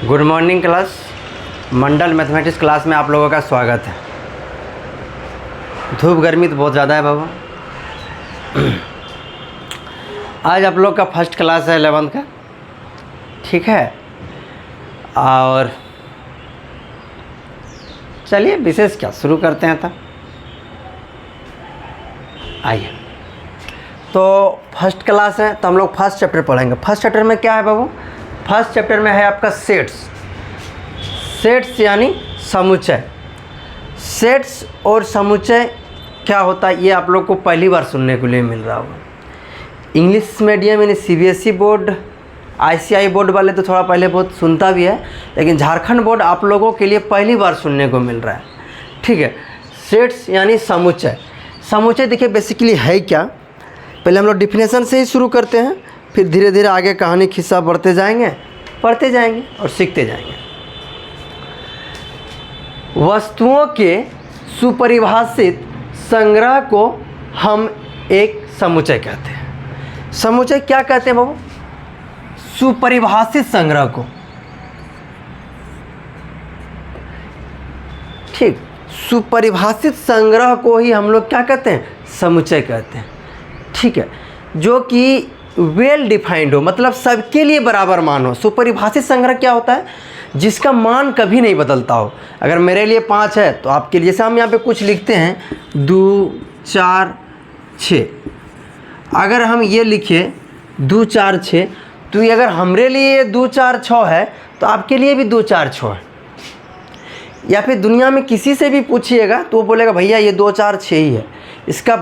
Good morning class. Mandal mathematics class में आप लोगों का स्वागत है। धूप गर्मी तो बहुत ज़्यादा है बाबा। आज आप लोग का फर्स्ट क्लास है 11th का, ठीक है। और चलिए विशेष क्या शुरू करते हैं। तब आइए, तो फर्स्ट क्लास है तो हम लोग फर्स्ट चैप्टर पढ़ेंगे। फर्स्ट चैप्टर में क्या है बाबू? फर्स्ट चैप्टर में है आपका सेट्स। सेट्स यानी समुच्चय। सेट्स और समुच्चय क्या होता है ये आप लोग को पहली बार सुनने के लिए मिल रहा होगा। इंग्लिश मीडियम यानी सीबीएसई बोर्ड, आईसीआई बोर्ड वाले तो थोड़ा पहले बहुत सुनता भी है, लेकिन झारखंड बोर्ड आप लोगों के लिए पहली बार सुनने को मिल रहा है, ठीक है। सेट्स यानी समुच्चय। समुच्चय देखिए बेसिकली है क्या, पहले हम लोग डिफिनेशन से ही शुरू करते हैं, फिर धीरे धीरे आगे कहानी खिस्सा बढ़ते जाएंगे, पढ़ते जाएंगे और सीखते जाएंगे। वस्तुओं के सुपरिभाषित संग्रह को हम एक समुच्चय कहते हैं। समुच्चय क्या कहते हैं बाबू? सुपरिभाषित संग्रह को, ठीक। सुपरिभाषित संग्रह को ही हम लोग क्या कहते हैं? समुच्चय कहते हैं, ठीक है। जो कि वेल डिफाइंड हो, मतलब सबके लिए बराबर मान हो। सुपरिभाषित संग्रह क्या होता है? जिसका मान कभी नहीं बदलता हो। अगर मेरे लिए 5 है तो आपके लिए, जैसे हम यहाँ पे कुछ लिखते हैं 2 4 6, अगर हम ये लिखे 2 4 6, तो ये अगर हमरे लिए 2 4 6 है तो आपके लिए भी 2 4 6 है। या फिर दुनिया में किसी से भी पूछिएगा तो वो बोलेगा भैया ये 2 4 6 ही है। इसका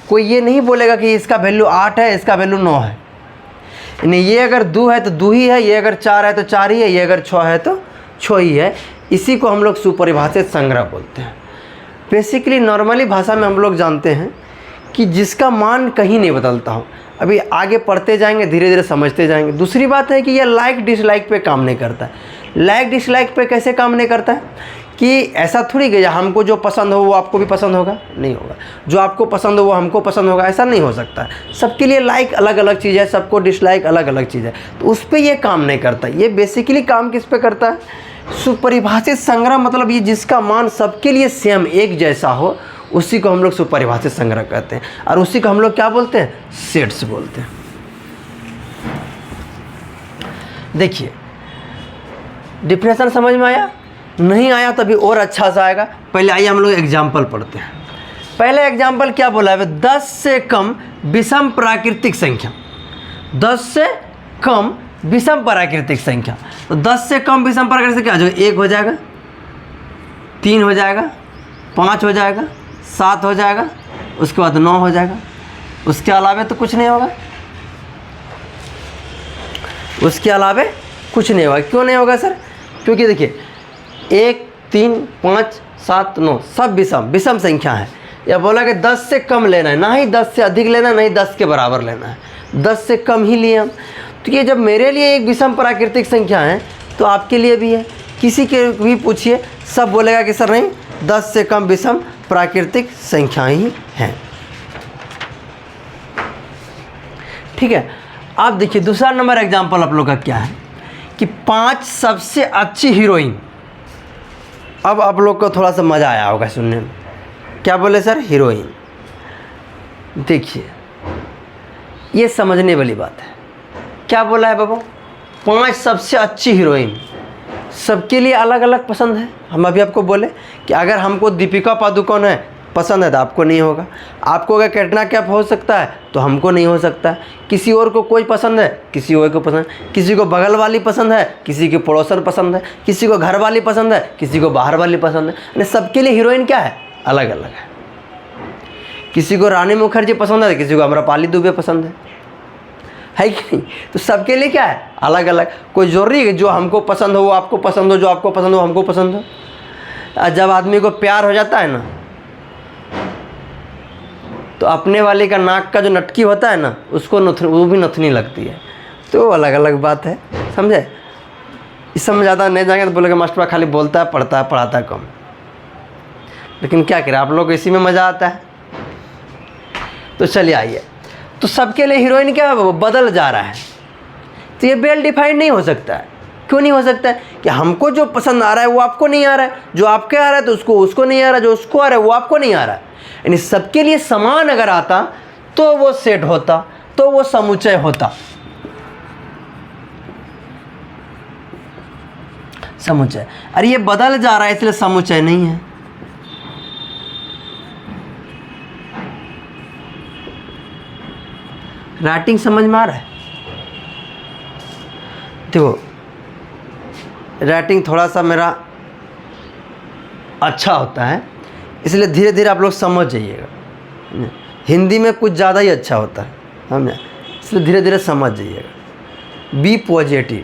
कोई ये नहीं बोलेगा कि इसका वैल्यू 8 है, इसका वैल्यू 9 है। नहीं, ये अगर 2 है तो 2 ही है, ये अगर 4 है तो 4 ही है, ये अगर 6 है तो 6 ही है। इसी को हम लोग सुपरिभाषित संग्रह बोलते हैं। बेसिकली नॉर्मली भाषा में हम लोग जानते हैं कि जिसका मान कहीं नहीं बदलता हो। अभी आगे पढ़ते जाएंगे, धीरे धीरे समझते जाएंगे। दूसरी बात है कि यह लाइक डिसलाइक पे काम नहीं करता है। लाइक डिसलाइक पे कैसे काम नहीं करता है कि ऐसा थोड़ी कि हमको जो पसंद हो वो आपको भी पसंद होगा, नहीं होगा। जो आपको पसंद हो वो हमको पसंद होगा, ऐसा नहीं हो सकता है। सबके लिए लाइक अलग अलग चीज़ है, सबको डिसलाइक अलग अलग चीज़ है, तो उस पर ये काम नहीं करता। ये बेसिकली काम किस पे करता है? सुपरिभाषित संग्रह, मतलब ये जिसका मान सबके लिए सेम एक जैसा हो, उसी को हम लोग सुपरिभाषित संग्रह कहते हैं। और उसी को हम लोग क्या बोलते हैं? सेट्स बोलते हैं। देखिए डिफिनेशन समझ में आया? नहीं आया तभी और अच्छा सा आएगा। पहले आइए हम लोग एग्जाम्पल पढ़ते हैं। पहले एग्जाम्पल क्या बोला है? 10 से कम विषम प्राकृतिक संख्या। 10 से कम विषम प्राकृतिक संख्या। तो 10 से कम विषम प्राकृतिक संख्या जो 1 हो जाएगा, 3 हो जाएगा, 5 हो जाएगा, 7 हो जाएगा, उसके बाद 9 हो जाएगा। उसके अलावे तो कुछ नहीं होगा। उसके अलावे कुछ नहीं होगा। क्यों नहीं होगा सर? क्योंकि देखिए 1 3 5 7 9 सब विषम संख्या है। या बोला कि 10 से कम लेना है, ना ही 10 से अधिक लेना है, ना ही 10 के बराबर लेना है, 10 से कम ही लिए हम। तो ये जब मेरे लिए एक विषम प्राकृतिक संख्या है तो आपके लिए भी है। किसी के भी पूछिए, सब बोलेगा कि सर नहीं, 10 से कम विषम प्राकृतिक संख्याएं ही हैं, ठीक है। अब देखिए दूसरा नंबर एग्जाम्पल आप लोग का क्या है कि 5 सबसे अच्छी हीरोइन। अब आप लोग को थोड़ा सा मज़ा आया होगा सुनने में। क्या बोले सर? हीरोइन। देखिए ये समझने वाली बात है। क्या बोला है बाबू? 5 सबसे अच्छी हीरोइन। सबके लिए अलग अलग पसंद है। हम अभी आपको बोले कि अगर हमको दीपिका पादुकोण है पसंद है तो आपको नहीं होगा। आपको अगर कैटरीना कैफ हो सकता है तो हमको नहीं हो सकता। किसी और को कोई पसंद है, किसी और को पसंद, किसी को बगल वाली पसंद है, किसी की पड़ोसन पसंद है, किसी को घर वाली पसंद है, किसी को बाहर वाली पसंद है। यानी सबके लिए हीरोइन क्या है? अलग अलग है। किसी को रानी मुखर्जी पसंद है, किसी को अम्रपाली दुबे पसंद है कि नहीं? तो सबके लिए क्या है? अलग अलग। कोई जरूरी है जो हमको पसंद हो वो आपको पसंद हो, जो आपको पसंद हो हमको पसंद हो। जब आदमी को प्यार हो जाता है ना, तो अपने वाले का नाक का जो नटकी होता है ना, उसको वो भी नथनी लगती है। तो अलग अलग बात है, समझे? इस समय ज़्यादा नहीं जाएंगे तो बोलेगा मास्टर खाली बोलता है, पढ़ता है, पढ़ाता है कम। लेकिन क्या करें, आप लोग को इसी में मज़ा आता है। तो चलिए आइए, तो सबके लिए हीरोइन क्या है? वो बदल जा रहा है। तो ये वेल डिफाइंड नहीं हो सकता है। क्यों नहीं हो सकता है? कि हमको जो पसंद आ रहा है वो आपको नहीं आ रहा है, जो आपके आ रहा है तो उसको नहीं आ रहा, जो उसको आ रहा है वो आपको नहीं आ रहा है। यानी सबके लिए समान अगर आता तो वो सेट होता, तो वो समुच्चय होता। समुच्चय, अरे ये बदल जा रहा है इसलिए समुच्चय नहीं है। राइटिंग समझ में आ रहा है? देखो राइटिंग थोड़ा सा मेरा अच्छा होता है, इसलिए धीरे धीरे आप लोग समझ जाइएगा। हिंदी में कुछ ज़्यादा ही अच्छा होता है, समझे, इसलिए धीरे धीरे समझ जाइएगा। बी पॉजिटिव,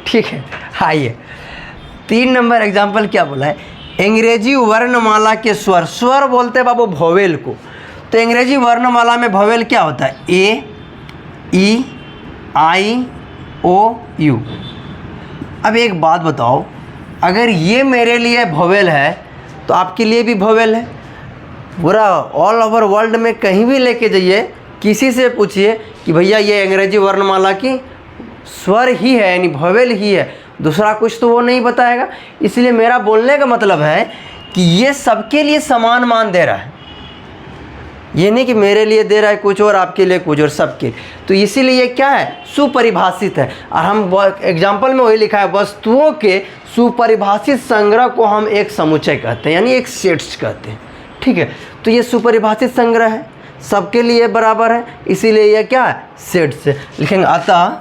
ठीक है। आइए 3 नंबर एग्जाम्पल क्या बोला है? अंग्रेजी वर्णमाला के स्वर, स्वर बोलते हैं बाबू वोवेल को। तो अंग्रेजी वर्णमाला में वोवेल क्या होता है? ए, ई, आई, ओ, यू। अब एक बात बताओ, अगर ये मेरे लिए वोवेल है तो आपके लिए भी वोवेल है। पूरा ऑल ओवर वर्ल्ड में कहीं भी लेके जाइए, किसी से पूछिए कि भैया ये अंग्रेजी वर्णमाला की स्वर ही है, यानी वोवेल ही है, दूसरा कुछ तो वो नहीं बताएगा। इसलिए मेरा बोलने का मतलब है कि ये सबके लिए समान मान दे रहा है, ये नहीं कि मेरे लिए दे रहा है कुछ और आपके लिए कुछ और, सबके। तो इसीलिए ये क्या है? सुपरिभाषित है। और हम एग्जाम्पल में वही लिखा है, वस्तुओं के सुपरिभाषित संग्रह को हम एक समुच्चय कहते हैं, यानी एक सेट्स कहते हैं, ठीक है। तो ये सुपरिभाषित संग्रह है, सबके लिए बराबर है, इसीलिए ये क्या है? सेट्स है। लिखेंगे अतः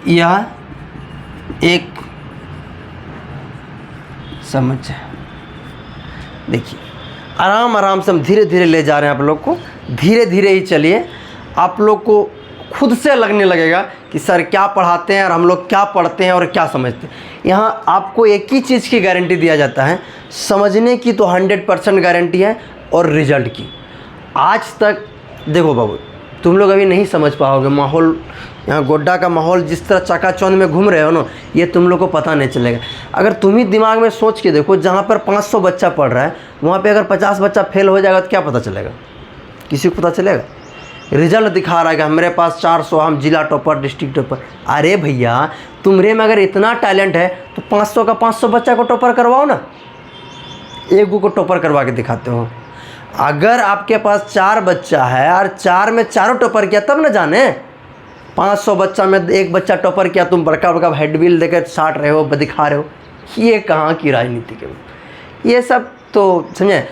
यह एक समुच्चय। देखिए आराम आराम से हम धीरे धीरे ले जा रहे हैं आप लोग को, धीरे धीरे ही चलिए। आप लोग को खुद से लगने लगेगा कि सर क्या पढ़ाते हैं और हम लोग क्या पढ़ते हैं और क्या समझते हैं। यहाँ आपको एक ही चीज़ की गारंटी दिया जाता है, समझने की तो 100% गारंटी है और रिजल्ट की। आज तक देखो बाबू, तुम लोग अभी नहीं समझ पाओगे माहौल, यहाँ गोड्डा का माहौल जिस तरह चकाचौंध में घूम रहे हो ना, ये तुम लोग को पता नहीं चलेगा। अगर तुम ही दिमाग में सोच के देखो, जहाँ पर 500 बच्चा पढ़ रहा है वहाँ पे अगर 50 बच्चा फेल हो जाएगा तो क्या पता चलेगा? किसी को पता चलेगा? रिजल्ट दिखा रहा है कि मेरे पास 400, हम जिला टॉपर, डिस्ट्रिक्ट टॉपर। अरे भैया तुम्हारे में अगर इतना टैलेंट है तो 500 का 500 बच्चा को टॉपर करवाओ ना, एक को टॉपर करवा के दिखाते हो। अगर आपके पास 4 बच्चा है और 4 में चारों टॉपर किया तब न जाने, 500 बच्चा में एक बच्चा टॉपर किया, तुम बड़का बड़का हेडबिल देकर साट रहे हो, दिखा रहे हो। ये कहाँ की राजनीति के? ये सब तो समझे,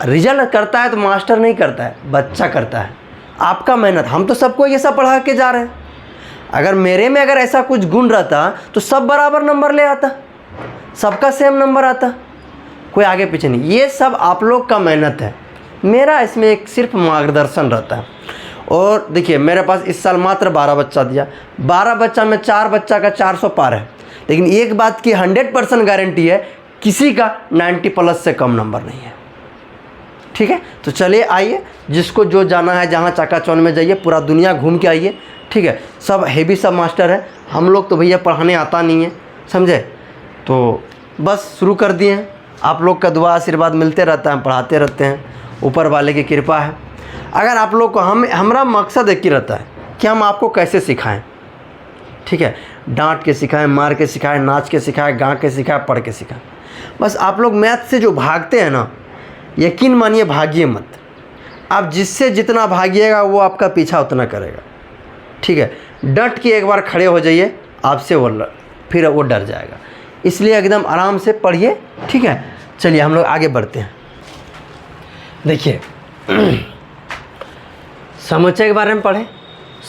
रिजल्ट करता है तो मास्टर नहीं करता है, बच्चा करता है, आपका मेहनत। हम तो सबको ये सब पढ़ा के जा रहे हैं। अगर मेरे में अगर ऐसा कुछ गुण रहता तो सब बराबर नंबर ले आता, सबका सेम नंबर आता, कोई आगे पीछे नहीं। ये सब आप लोग का मेहनत है, मेरा इसमें एक सिर्फ मार्गदर्शन रहता है। और देखिए मेरे पास इस साल मात्र 12 बच्चा दिया, 12 बच्चा में 4 बच्चा का 400 पार है, लेकिन एक बात की 100% गारंटी है, किसी का 90+ से कम नंबर नहीं है, ठीक है। तो चलिए आइए, जिसको जो जाना है, जहाँ चकाचौंध में जाइए, पूरा दुनिया घूम के आइए, ठीक है। सब हेवी सब मास्टर है, हम लोग तो भैया पढ़ाने आता नहीं है, समझे। तो बस शुरू कर दिए हैं, आप लोग का दुआ आशीर्वाद मिलते रहता है, पढ़ाते रहते हैं, ऊपर वाले की कृपा है। अगर आप लोग को हमारा मकसद एक ही रहता है कि हम आपको कैसे सिखाएं, ठीक है। डांट के सिखाएं, मार के सिखाएं, नाच के सिखाएं, गा के सिखाएं, पढ़ के सिखाएं। बस आप लोग मैथ से जो भागते हैं ना, यकीन मानिए भागिए मत। आप जिससे जितना भागिएगा वो आपका पीछा उतना करेगा, ठीक है। डट के एक बार खड़े हो जाइए, आपसे वो फिर वो डर जाएगा। इसलिए एकदम आराम से पढ़िए, ठीक है। चलिए हम लोग आगे बढ़ते हैं। देखिए समुच्चय के बारे में पढ़ें,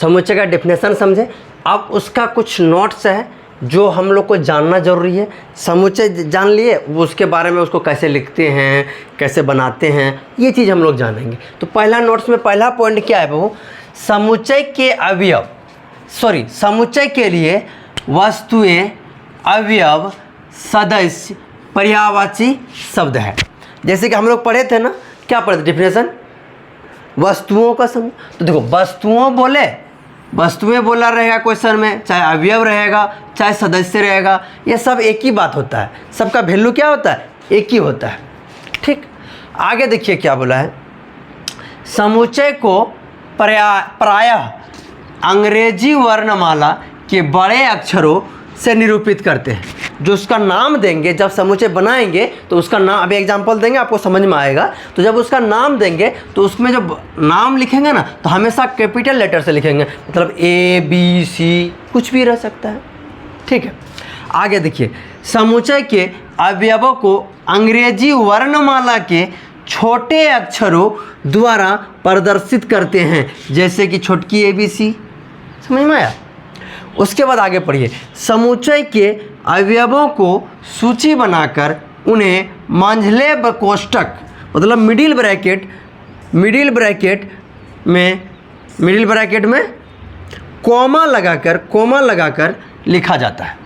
समुच्चय का डेफिनेशन समझें। अब उसका कुछ नोट्स है जो हम लोग को जानना ज़रूरी है। समुच्चय जान लिए, वो उसके बारे में उसको कैसे लिखते हैं, कैसे बनाते हैं, ये चीज़ हम लोग जानेंगे। तो पहला नोट्स में पहला पॉइंट क्या है वो? समुच्चय के अवयव, समुच्चय के लिए वस्तुएं, अवयव, सदस्य, पर्यायवाची शब्द है। जैसे कि हम लोग पढ़े थे ना, क्या पढ़े थे? डेफिनेशन, वस्तुओं का समूह। तो देखो वस्तुओं बोले, वस्तुएं बोला रहेगा क्वेश्चन में, चाहे अवयव रहेगा, चाहे सदस्य रहेगा, ये सब एक ही बात होता है, सबका वैल्यू क्या होता है? एक ही होता है, ठीक। आगे देखिए क्या बोला है, समुच्चय को प्रायः अंग्रेजी वर्णमाला के बड़े अक्षरों से निरूपित करते हैं। जो उसका नाम देंगे, जब समुच्चय बनाएंगे तो उसका नाम, अभी एग्जांपल देंगे आपको समझ में आएगा। तो जब उसका नाम देंगे तो उसमें जब नाम लिखेंगे ना तो हमेशा कैपिटल लेटर से लिखेंगे, मतलब ABC, कुछ भी रह सकता है। ठीक है, आगे देखिए, समुच्चय के अवयवों को अंग्रेजी वर्णमाला के छोटे अक्षरों द्वारा प्रदर्शित करते हैं, जैसे कि छोटकी ABC। समझ में आया? उसके बाद आगे पढ़िए, समुच्चय के अवयवों को सूची बनाकर उन्हें मंझले कोष्ठक, मतलब मिडिल ब्रैकेट में कॉमा लगाकर लिखा जाता है।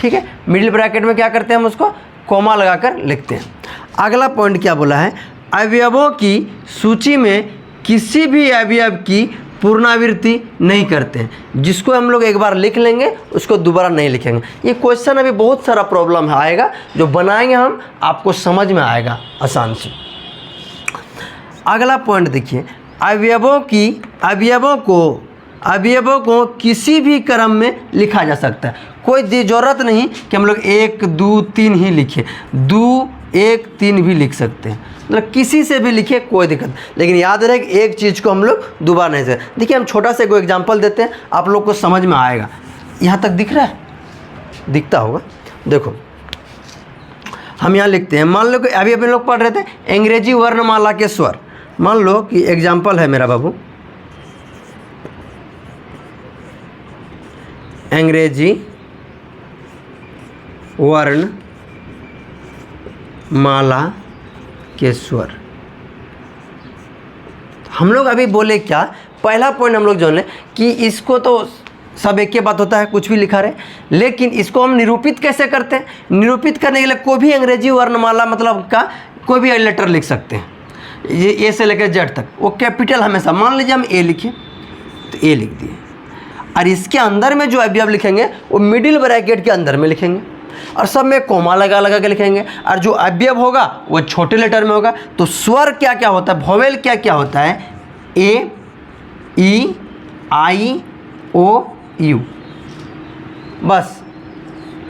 ठीक है, मिडिल ब्रैकेट में क्या करते हैं हम उसको कॉमा लगाकर लिखते हैं। अगला पॉइंट क्या बोला है, अवयवों की सूची में किसी भी अवयव की पुनरावृत्ति नहीं करते हैं। जिसको हम लोग एक बार लिख लेंगे उसको दोबारा नहीं लिखेंगे। ये क्वेश्चन अभी बहुत सारा प्रॉब्लम आएगा, जो बनाएंगे हम आपको समझ में आएगा आसान से। अगला पॉइंट देखिए, अवयवों को किसी भी क्रम में लिखा जा सकता है। कोई ज़रूरत नहीं कि हम लोग 1 2 3 ही लिखें, 2 1 3 भी लिख सकते हैं, मतलब किसी से भी लिखे, कोई दिक्कत नहीं। लेकिन याद रहे कि एक चीज़ को हम लोग दोबारा नहीं सकते। देखिए, हम छोटा सा कोई एग्जांपल देते हैं, आप लोग को समझ में आएगा। यहाँ तक दिख रहा है? दिखता होगा। देखो, हम यहाँ लिखते हैं, मान लो कि अभी अपन लोग पढ़ रहे थे अंग्रेजी वर्णमाला के स्वर। मान लो कि एग्जाम्पल है मेरा बाबू, अंग्रेजी वर्णमाला के स्वर। हम लोग अभी बोले क्या, पहला पॉइंट हम लोग जो है कि इसको तो सब एक ही बात होता है, कुछ भी लिखा रहे, लेकिन इसको हम निरूपित कैसे करते हैं। निरूपित करने के लिए कोई भी अंग्रेजी वर्णमाला मतलब का कोई भी लेटर लिख सकते हैं, ये ए से लेकर जेड तक, वो कैपिटल हमेशा। मान लीजिए हम ए लिखे तो ए लिख दिए, और इसके अंदर में जो अवयव लिखेंगे वो मिडिल ब्रैकेट के अंदर में लिखेंगे, और सब में कोमा लगा के लिखेंगे। और जो अवयव होगा वो छोटे लेटर में होगा। तो स्वर क्या क्या होता है, वोवेल क्या क्या होता है, ए ई आई ओ यू। बस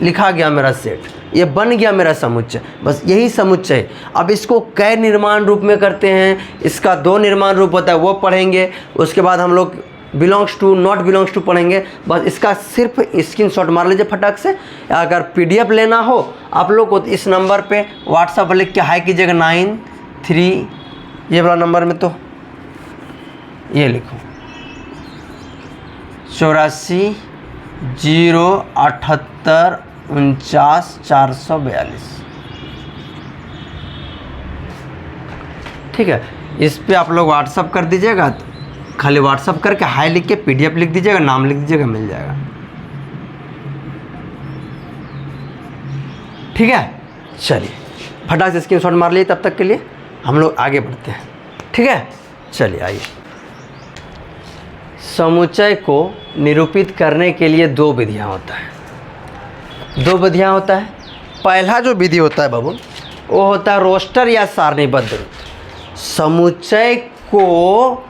लिखा गया मेरा सेट, ये बन गया मेरा समुच्चय। बस यही समुच्चय है। अब इसको कै निर्माण रूप में करते हैं, इसका 2 निर्माण रूप होता है, वो पढ़ेंगे। उसके बाद हम लोग belongs to, not belongs to पढ़ेंगे। बस इसका सिर्फ स्क्रीनशॉट मार लीजिए फटाक से। अगर PDF लेना हो आप लोग को तो इस नंबर पे व्हाट्सएप पर लिख के हाई कीजिएगा, 93 ये वाला नंबर में, तो ये लिखो 84 078 49 442। ठीक है, इस पे आप लोग व्हाट्सएप कर दीजिएगा। खाली व्हाट्सएप करके हाई लिख के PDF लिख दीजिएगा, नाम लिख दीजिएगा, मिल जाएगा। ठीक है, चलिए फटाक से स्क्रीनशॉट मार लिए। तब तक के लिए हम लोग आगे बढ़ते हैं। ठीक है, चलिए आइए। समुच्चय को निरूपित करने के लिए 2 विधियाँ होता है। 2 विधियाँ होता है। पहला जो विधि होता है बाबू, वो होता है रोस्टर या सारणीबद्ध रूप। समुच्चय को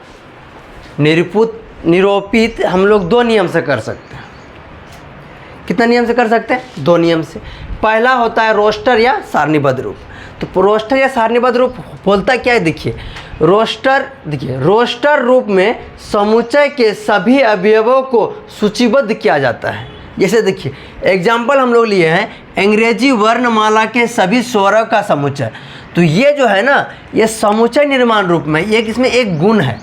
निरूपित हम लोग 2 नियम से कर सकते हैं। कितना नियम से कर सकते हैं? 2 नियम से। पहला होता है रोस्टर या सारणीबद्ध रूप। तो रोस्टर या सारणीबद्ध रूप बोलता क्या है, देखिए रोस्टर रूप में समुच्चय के सभी अवयवों को सूचीबद्ध किया जाता है। जैसे देखिए एग्जाम्पल हम लोग लिए हैं, अंग्रेजी वर्णमाला के सभी स्वरों का समुच्चय। तो ये जो है ना, ये समुच्चय निर्माण रूप में एक इसमें एक गुण है।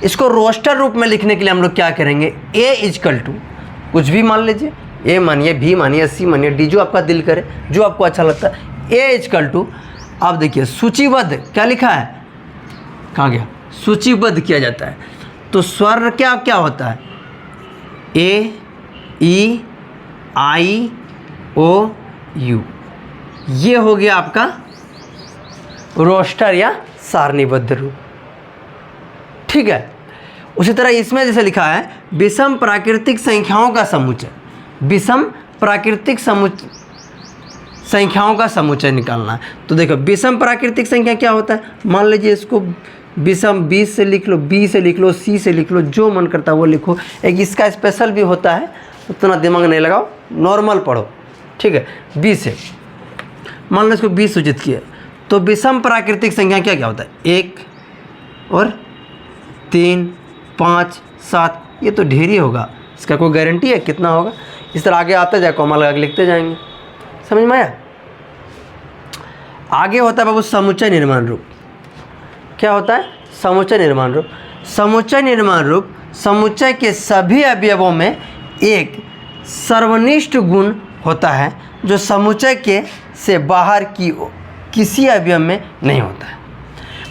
इसको रोस्टर रूप में लिखने के लिए हम लोग क्या करेंगे, A इजकल टू कुछ भी मान लीजिए, A मानिए, B मानिए, C मानिए, D, जो आपका दिल करे, जो आपको अच्छा लगता है, A इजकल टू। अब देखिए सूचीबद्ध क्या लिखा है, कहाँ गया, सूचीबद्ध किया जाता है। तो स्वर क्या क्या होता है, A E I O U, ये हो गया आपका रोस्टर या सारणीबद्ध रूप। ठीक है, उसी तरह इसमें जैसे लिखा है विषम प्राकृतिक संख्याओं का समुच्चय। विषम प्राकृतिक संख्याओं का समुच्चय निकालना है। तो देखो विषम प्राकृतिक संख्या क्या होता है, मान लीजिए इसको विषम बी से लिख लो, बी से लिख लो, सी से लिख लो, जो मन करता है वो लिखो। एक इसका स्पेशल भी होता है, उतना दिमाग नहीं लगाओ, नॉर्मल पढ़ो, ठीक है। बी से मान लो इसको 20 सूचित किया, तो विषम प्राकृतिक संख्या क्या क्या होता है, 1 और 3, 5, 7, ये तो ढेर ही होगा, इसका कोई गारंटी है कितना होगा। इस तरह आगे आता जाए, कॉमा लगा के लिखते जाएंगे, समझ में आया। आगे होता है बाबू समुच्चय निर्माण रूप। क्या होता है, समुच्चय निर्माण रूप। समुच्चय निर्माण रूप समुच्चय के सभी अवयवों में एक सर्वनिष्ठ गुण होता है जो समुच्चय के से बाहर की किसी अवयव में नहीं होता है।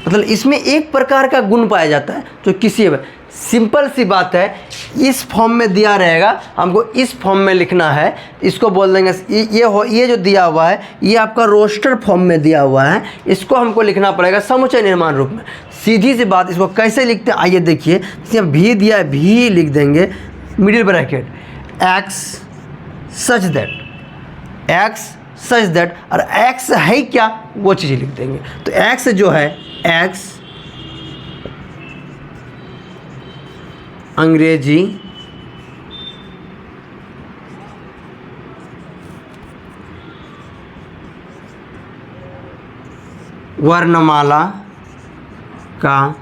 मतलब इसमें एक प्रकार का गुण पाया जाता है जो किसी अवयव, सिंपल सी बात है, इस फॉर्म में दिया रहेगा, हमको इस फॉर्म में लिखना है, इसको बोल देंगे ये जो दिया हुआ है ये आपका रोस्टर फॉर्म में दिया हुआ है, इसको हमको लिखना पड़ेगा समुच्चय निर्माण रूप में। सीधी सी बात, इसको कैसे लिखते हैं आइए देखिए। जैसे भी दिया है, भी लिख देंगे middle bracket x such that, x such that, और एक्स है क्या वो चीज़ लिख देंगे। तो एक्स जो है, एक्स अंग्रेजी वर्णमाला का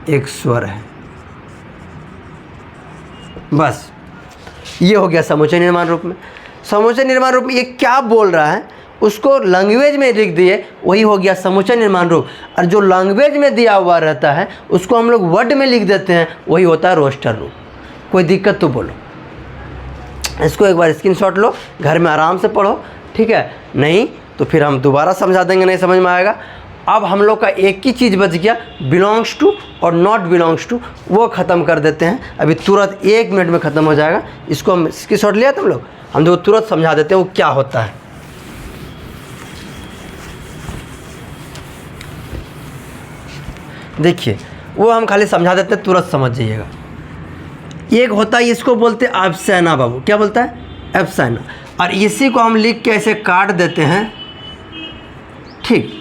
एक स्वर है। बस ये हो गया समुच्चय निर्माण रूप में। समुच्चय निर्माण रूप ये क्या बोल रहा है उसको लैंग्वेज में लिख दिए, वही हो गया समुच्चय निर्माण रूप। और जो लैंग्वेज में दिया हुआ रहता है उसको हम लोग वर्ड में लिख देते हैं, वही होता है रोस्टर रूप। कोई दिक्कत तो बोलो। इसको एक बार स्क्रीनशॉट लो, घर में आराम से पढ़ो, ठीक है। नहीं तो फिर हम दोबारा समझा देंगे, नहीं समझ में आएगा। अब हम लोग का एक ही चीज़ बच गया, बिलोंग्स टू और नॉट बिलोंग्स टू, वो ख़त्म कर देते हैं। अभी तुरंत 1 मिनट में ख़त्म हो जाएगा। इसको हम स्क्रीनशॉट लिया तुम लोग, हम देखो तुरंत समझा देते हैं वो क्या होता है। देखिए वो हम खाली समझा देते हैं, तुरंत समझ जाइएगा। एक होता है, इसको बोलते हैं एब्साइना बाबू। क्या बोलता है, एब्साइना। और इसी को हम लिख के ऐसे काट देते हैं, ठीक,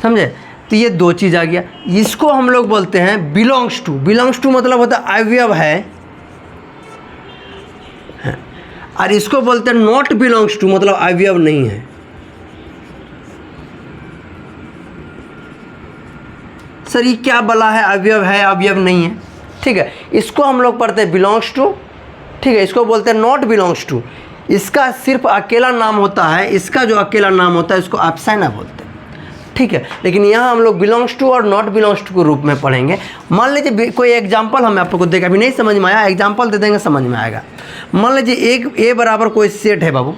समझे। तो ये 2 चीज़ आ गया। इसको हम लोग बोलते हैं बिलोंग्स टू। बिलोंग्स टू मतलब होता है अवयव है, और इसको बोलते हैं नॉट बिलोंग्स टू मतलब अवयव नहीं है। सर ये क्या बला है, अवयव है अवयव नहीं है, ठीक है। इसको हम लोग पढ़ते हैं बिलोंग्स टू, ठीक है। इसको बोलते हैं नॉट बिलोंग्स टू। इसका सिर्फ अकेला नाम होता है, इसका जो अकेला नाम होता है इसको एब्साइना बोलते हैं, ठीक है। लेकिन यहाँ हम लोग बिलोंग्स टू और नॉट बिलोंग्स टू के रूप में पढ़ेंगे। मान लीजिए कोई एग्जाम्पल हम आपको देगा, अभी नहीं समझ में आया, एग्जाम्पल दे देंगे समझ में आएगा। मान लीजिए एक ए बराबर कोई सेट है बाबू,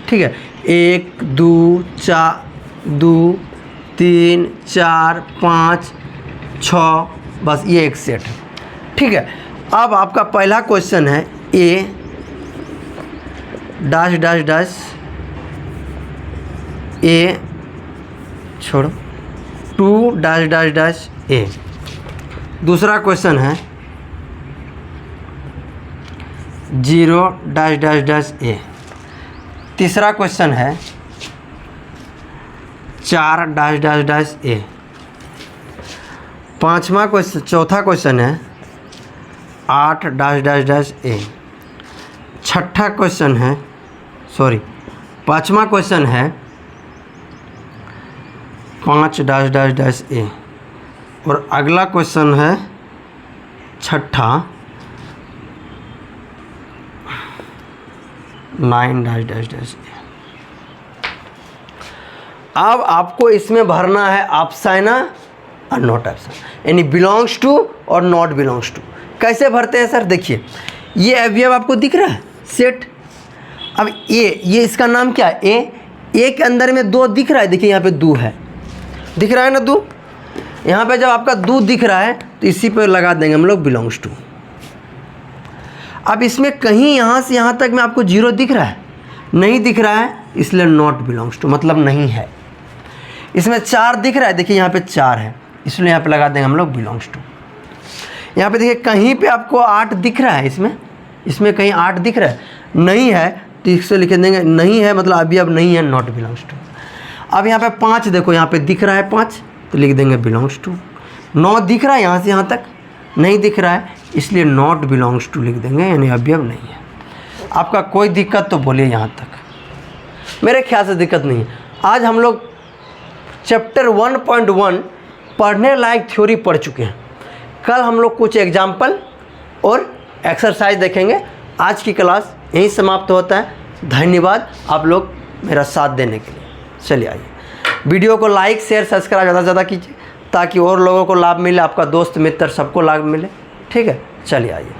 ठीक है। 1 2 2 3 4 5 6, बस ये एक सेट है, ठीक है। अब आपका पहला क्वेश्चन है ए डैश डैश डैश ए छोड़ो 2 डैश डैश डैश ए। दूसरा क्वेश्चन है 0 डैश डैश डैश ए। तीसरा क्वेश्चन है 4 डैश डैश डैश ए। पांचवा क्वेश्चन, चौथा क्वेश्चन है 8 डैश डैश डैश ए। छठा क्वेश्चन है, सॉरी, पांचवा क्वेश्चन है 5 डैश डैश डैश ए। और अगला क्वेश्चन है छठा 9 डैश डैश डैश ए। अब आपको इसमें भरना है एब्साइना और नॉट एब्साइना, यानी बिलोंग्स टू और नॉट बिलोंग्स टू। कैसे भरते हैं सर, देखिए ये अवयव आपको दिख रहा है सेट। अब ये इसका नाम क्या है, ए के अंदर में 2 दिख रहा है, देखिए यहाँ पे 2 है, दिख रहा है ना 2। यहाँ पे जब आपका 2 दिख रहा है तो इसी पर लगा देंगे हम लोग बिलोंग्स टू। अब इसमें कहीं यहाँ से यहाँ तक में आपको 0 दिख रहा है, नहीं दिख रहा है, इसलिए नॉट बिलोंग्स टू मतलब नहीं है। इसमें 4 दिख रहा है, देखिए यहाँ पे 4 है, इसलिए यहाँ पे लगा देंगे हम लोग बिलोंग्स टू। यहाँ पे देखिए कहीं पे आपको 8 दिख रहा है, इसमें कहीं 8 दिख रहा है, नहीं है तो इससे लिख देंगे नहीं है मतलब अभी अब नहीं है, नॉट बिलोंग्स टू। अब यहाँ पे 5 देखो, यहाँ पे दिख रहा है 5 तो लिख देंगे बिलोंग्स टू। 9 दिख रहा है यहाँ से यहाँ तक, नहीं दिख रहा है, इसलिए नॉट बिलोंग्स टू लिख देंगे, यानी अवयव नहीं है। आपका कोई दिक्कत तो बोलिए यहाँ तक। मेरे ख्याल से दिक्कत नहीं है। आज हम लोग चैप्टर 1.1 पढ़ने लायक थ्योरी पढ़ चुके हैं। कल हम लोग कुछ एग्जाम्पल और एक्सरसाइज देखेंगे। आज की क्लास यहीं समाप्त होता है। धन्यवाद आप लोग मेरा साथ देने के लिए। चलिए आइए, वीडियो को लाइक शेयर सब्सक्राइब ज़्यादा से ज़्यादा कीजिए ताकि और लोगों को लाभ मिले, आपका दोस्त मित्र सबको लाभ मिले। ठीक है, चलिए आइए।